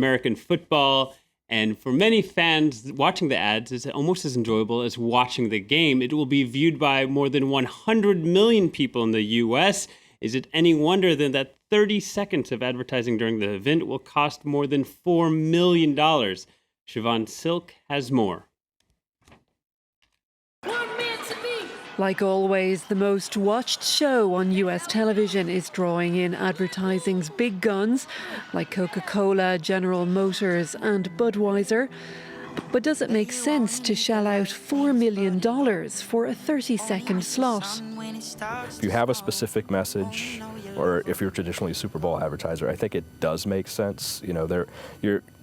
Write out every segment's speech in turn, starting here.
American football. And for many fans, watching the ads is almost as enjoyable as watching the game. It will be viewed by more than 100 million people in the U.S. Is it any wonder then that 30 seconds of advertising during the event will cost more than $4 million? Siobhan Silk has more. Like always, the most watched show on US television is drawing in advertising's big guns like Coca-Cola, General Motors and Budweiser. But does it make sense to shell out $4 million for a 30-second slot? If you have a specific message, or if you're traditionally a Super Bowl advertiser, I think it does make sense. You know,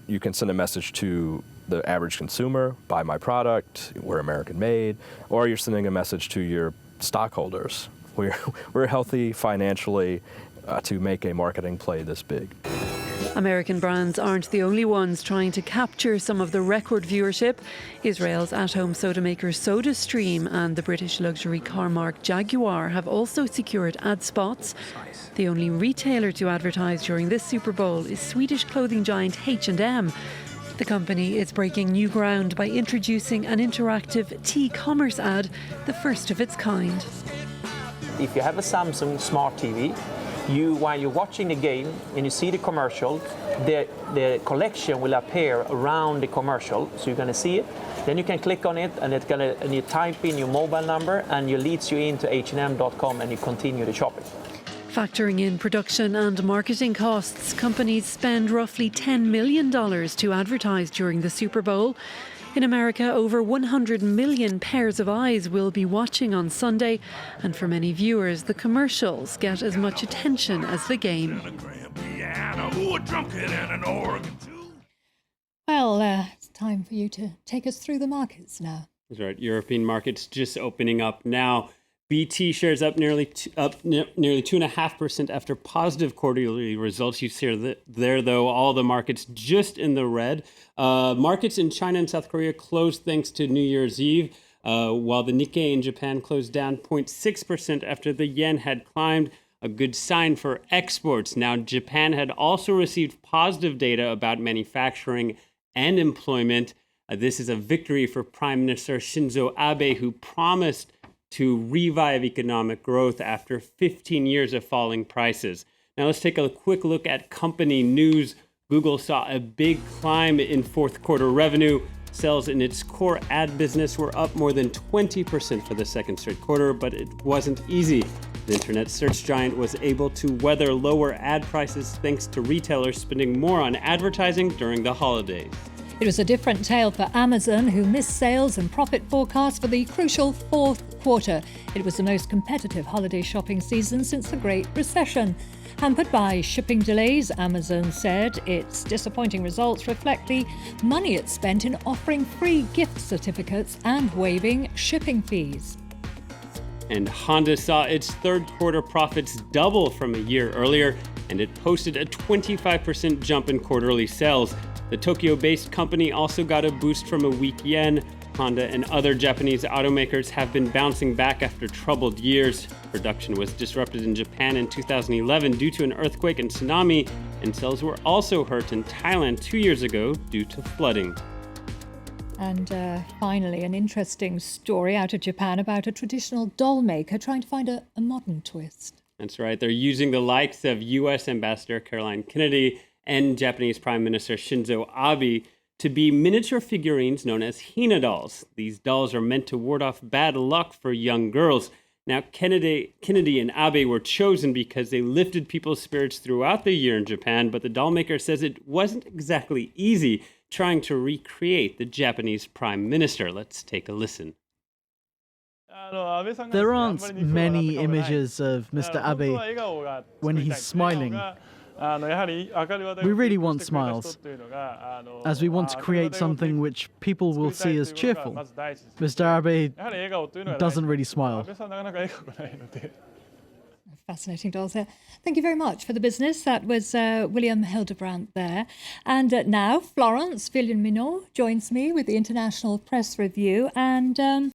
you can send a message to the average consumer, buy my product, we're American made, or you're sending a message to your stockholders. We're healthy financially to make a marketing play this big. American brands aren't the only ones trying to capture some of the record viewership. Israel's at-home soda maker SodaStream and the British luxury car marque Jaguar have also secured ad spots. The only retailer to advertise during this Super Bowl is Swedish clothing giant H&M. The company is breaking new ground by introducing an interactive T-commerce ad, the first of its kind. If you have a Samsung Smart TV, while you're watching the game and you see the commercial, the collection will appear around the commercial, so you're going to see it. Then you can click on it, and you type in your mobile number, and it leads you into H&M.com, and you continue the shopping. Factoring in production and marketing costs, companies spend roughly $10 million to advertise during the Super Bowl. In America, over 100 million pairs of eyes will be watching on Sunday, and for many viewers, the commercials get as much attention as the game. Well, it's time for you to take us through the markets now. That's right. European markets just opening up now. BT shares up nearly 2.5% after positive quarterly results. You see there, though, all the markets just in the red. Markets in China and South Korea closed thanks to New Year's Eve, while the Nikkei in Japan closed down 0.6% after the yen had climbed, a good sign for exports. Now, Japan had also received positive data about manufacturing and employment. This is a victory for Prime Minister Shinzo Abe, who promised to revive economic growth after 15 years of falling prices. Now let's take a quick look at company news. Google saw a big climb in fourth quarter revenue. Sales in its core ad business were up more than 20% for the second straight quarter, but it wasn't easy. The internet search giant was able to weather lower ad prices thanks to retailers spending more on advertising during the holidays. It was a different tale for Amazon, who missed sales and profit forecasts for the crucial fourth quarter. It was the most competitive holiday shopping season since the Great Recession. Hampered by shipping delays, Amazon said its disappointing results reflect the money it spent in offering free gift certificates and waiving shipping fees. And Honda saw its third quarter profits double from a year earlier, and it posted a 25% jump in quarterly sales. The Tokyo-based company also got a boost from a weak yen. Honda and other Japanese automakers have been bouncing back after troubled years. Production was disrupted in Japan in 2011 due to an earthquake and tsunami, and sales were also hurt in Thailand 2 years ago due to flooding. And finally, an interesting story out of Japan about a traditional doll maker trying to find a modern twist. That's right. They're using the likes of U.S. Ambassador Caroline Kennedy and Japanese Prime Minister Shinzo Abe to be miniature figurines known as Hina dolls. These dolls are meant to ward off bad luck for young girls. Now, Kennedy and Abe were chosen because they lifted people's spirits throughout the year in Japan, but the doll maker says it wasn't exactly easy trying to recreate the Japanese Prime Minister. Let's take a listen. There aren't many images of Mr. Abe when he's smiling. We really want smiles, as we want to create something which people will see as cheerful. Mr. Abe doesn't really smile. Fascinating dolls there. Thank you very much for the business. That was William Hildebrandt there. And now Florence Villeneuve joins me with the International Press Review. And